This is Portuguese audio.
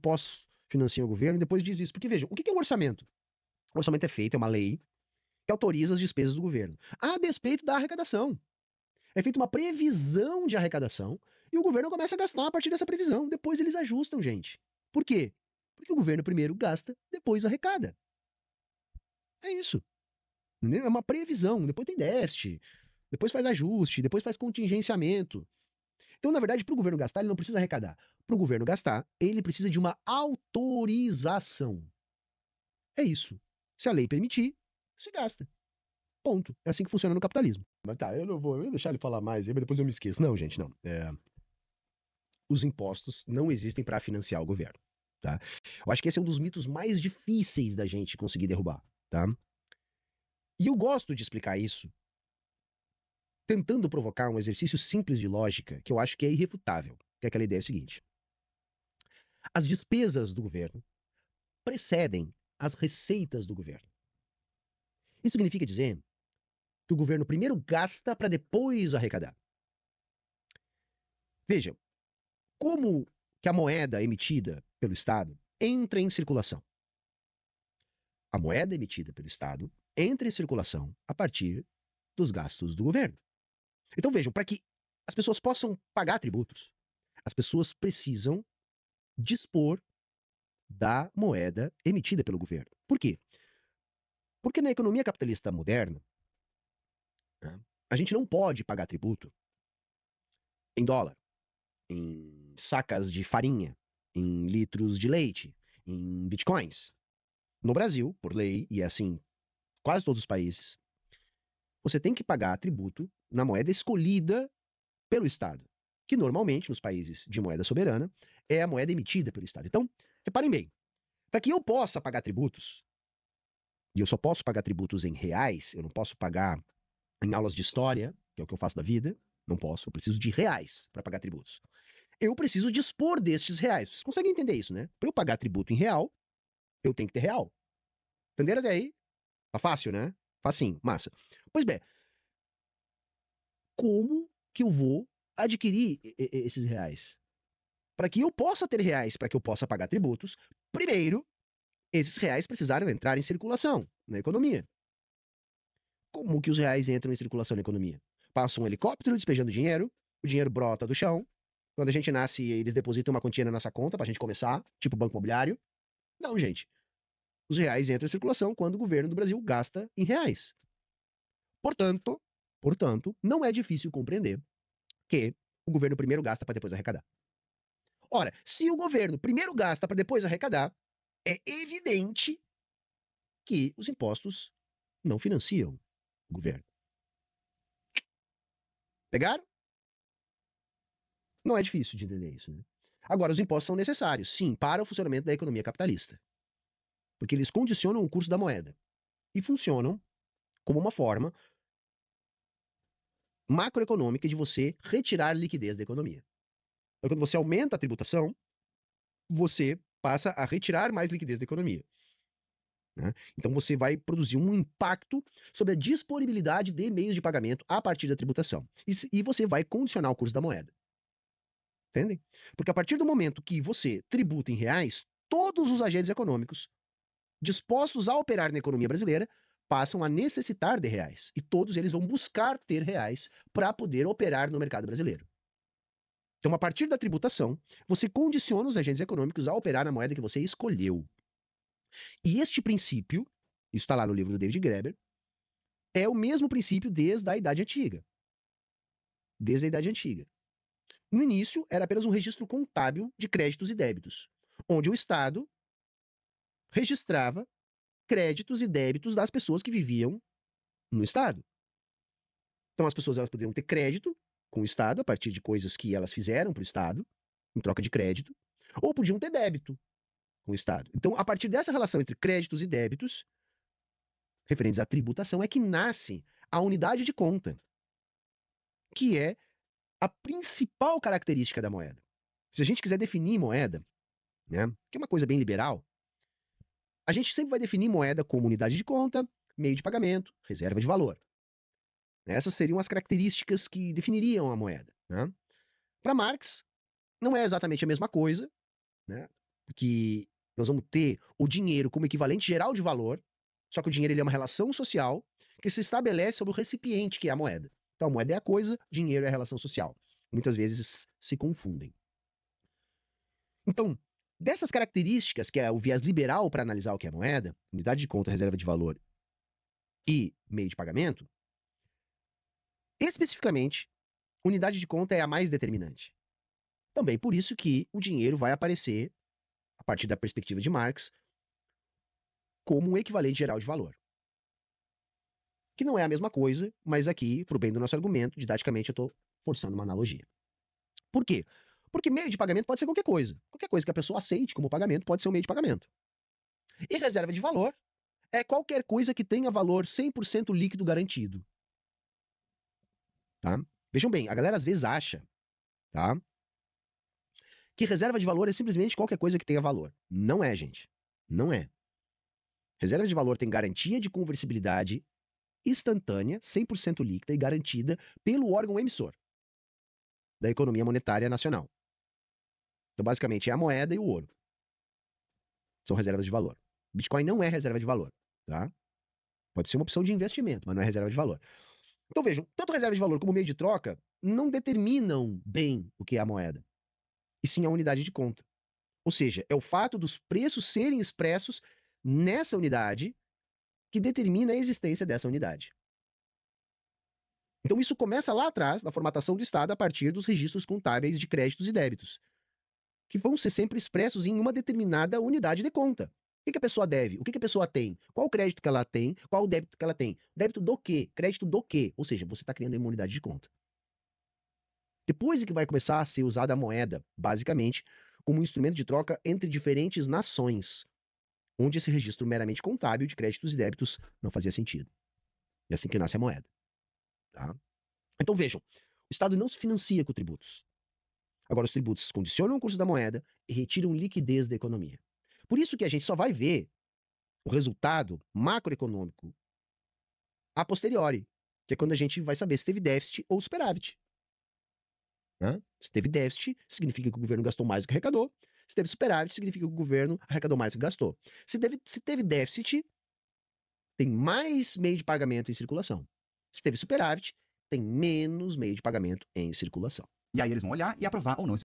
impostos financiam o governo, e depois diz isso. Porque, veja, o que é um orçamento? O orçamento é feito, é uma lei que autoriza as despesas do governo, a despeito da arrecadação. É feita uma previsão de arrecadação e o governo começa a gastar a partir dessa previsão. Depois eles ajustam, gente. Por quê? Porque o governo primeiro gasta, depois arrecada. É isso. Entendeu? É uma previsão. Depois tem déficit, depois faz ajuste, depois faz contingenciamento. Então, na verdade, para o governo gastar, ele não precisa arrecadar. Para o governo gastar, ele precisa de uma autorização. É isso. Se a lei permitir, se gasta. Ponto. É assim que funciona no capitalismo. Mas tá, eu vou deixar ele falar mais aí, mas depois eu me esqueço. Não, gente, não. Os impostos não existem para financiar o governo, tá? Eu acho que esse é um dos mitos mais difíceis da gente conseguir derrubar, tá? E eu gosto de explicar isso tentando provocar um exercício simples de lógica que eu acho que é irrefutável, que é aquela ideia seguinte. As despesas do governo precedem as receitas do governo. Isso significa dizer que o governo primeiro gasta para depois arrecadar. Veja, como que a moeda emitida pelo Estado entra em circulação? A moeda emitida pelo Estado entra em circulação a partir dos gastos do governo. Então vejam, para que as pessoas possam pagar tributos, as pessoas precisam dispor da moeda emitida pelo governo. Por quê? Porque na economia capitalista moderna, né, a gente não pode pagar tributo em dólar, em sacas de farinha, em litros de leite, em bitcoins. No Brasil, por lei, e é assim quase todos os países, você tem que pagar tributo na moeda escolhida pelo Estado, que normalmente, nos países de moeda soberana, é a moeda emitida pelo Estado. Então, reparem bem, para que eu possa pagar tributos, e eu só posso pagar tributos em reais, eu não posso pagar em aulas de história, que é o que eu faço da vida, não posso, eu preciso de reais para pagar tributos. Eu preciso dispor destes reais. Vocês conseguem entender isso, né? Para eu pagar tributo em real, eu tenho que ter real. Entenderam até aí? Tá fácil, né? Facinho, massa. Pois bem, como que eu vou adquirir esses reais? Para que eu possa ter reais, para que eu possa pagar tributos, primeiro, esses reais precisaram entrar em circulação na economia. Como que os reais entram em circulação na economia? Passa um helicóptero despejando dinheiro, o dinheiro brota do chão. Quando a gente nasce, eles depositam uma quantia na nossa conta para a gente começar, tipo banco imobiliário. Não, gente. Os reais entram em circulação quando o governo do Brasil gasta em reais. Portanto, não é difícil compreender que o governo primeiro gasta para depois arrecadar. Ora, se o governo primeiro gasta para depois arrecadar, é evidente que os impostos não financiam o governo. Pegaram? Não é difícil de entender isso, né? Agora, os impostos são necessários, sim, para o funcionamento da economia capitalista. Porque eles condicionam o curso da moeda. E funcionam como uma forma macroeconômica de você retirar liquidez da economia. Então, quando você aumenta a tributação, você passa a retirar mais liquidez da economia. Né? Então você vai produzir um impacto sobre a disponibilidade de meios de pagamento a partir da tributação. E você vai condicionar o curso da moeda. Entendem? Porque a partir do momento que você tributa em reais, todos os agentes econômicos dispostos a operar na economia brasileira passam a necessitar de reais. E todos eles vão buscar ter reais para poder operar no mercado brasileiro. Então, a partir da tributação, você condiciona os agentes econômicos a operar na moeda que você escolheu. E este princípio, isso está lá no livro do David Graeber, é o mesmo princípio desde a Idade Antiga. Desde a Idade Antiga. No início, era apenas um registro contábil de créditos e débitos, onde o Estado registrava créditos e débitos das pessoas que viviam no Estado. Então, as pessoas elas poderiam ter crédito com o Estado a partir de coisas que elas fizeram para o Estado, em troca de crédito, ou podiam ter débito com o Estado. Então, a partir dessa relação entre créditos e débitos, referentes à tributação, é que nasce a unidade de conta, que é a principal característica da moeda. Se a gente quiser definir moeda, né, que é uma coisa bem liberal, a gente sempre vai definir moeda como unidade de conta, meio de pagamento, reserva de valor. Essas seriam as características que definiriam a moeda. Né? Para Marx, não é exatamente a mesma coisa, né? Porque nós vamos ter o dinheiro como equivalente geral de valor, só que o dinheiro ele é uma relação social que se estabelece sobre o recipiente, que é a moeda. Então, a moeda é a coisa, dinheiro é a relação social. Muitas vezes se confundem. Então, dessas características, que é o viés liberal para analisar o que é moeda, unidade de conta, reserva de valor e meio de pagamento, especificamente, unidade de conta é a mais determinante. Também por isso que o dinheiro vai aparecer, a partir da perspectiva de Marx, como um equivalente geral de valor. Que não é a mesma coisa, mas aqui, para o bem do nosso argumento, didaticamente eu estou forçando uma analogia. Por quê? Porque meio de pagamento pode ser qualquer coisa. Qualquer coisa que a pessoa aceite como pagamento pode ser um meio de pagamento. E reserva de valor é qualquer coisa que tenha valor 100% líquido garantido. Tá? Vejam bem, a galera às vezes acha, tá, que reserva de valor é simplesmente qualquer coisa que tenha valor. Não é, gente. Não é. Reserva de valor tem garantia de conversibilidade instantânea, 100% líquida e garantida pelo órgão emissor da economia monetária nacional. Então, basicamente, é a moeda e o ouro. São reservas de valor. Bitcoin não é reserva de valor, tá? Pode ser uma opção de investimento, mas não é reserva de valor. Então, vejam, tanto reserva de valor como meio de troca não determinam bem o que é a moeda, e sim a unidade de conta. Ou seja, é o fato dos preços serem expressos nessa unidade que determina a existência dessa unidade. Então, isso começa lá atrás, na formatação do Estado, a partir dos registros contábeis de créditos e débitos, que vão ser sempre expressos em uma determinada unidade de conta. O que a pessoa deve? O que a pessoa tem? Qual o crédito que ela tem? Qual o débito que ela tem? Débito do quê? Crédito do quê? Ou seja, você está criando uma unidade de conta. Depois é que vai começar a ser usada a moeda, basicamente, como um instrumento de troca entre diferentes nações, onde esse registro meramente contábil de créditos e débitos não fazia sentido. É assim que nasce a moeda. Tá? Então vejam, o Estado não se financia com tributos. Agora, os tributos condicionam o curso da moeda e retiram liquidez da economia. Por isso que a gente só vai ver o resultado macroeconômico a posteriori, que é quando a gente vai saber se teve déficit ou superávit. Né? Se teve déficit, significa que o governo gastou mais do que arrecadou. Se teve superávit, significa que o governo arrecadou mais do que gastou. Se teve déficit, tem mais meio de pagamento em circulação. Se teve superávit, tem menos meio de pagamento em circulação. E aí eles vão olhar e aprovar ou não esse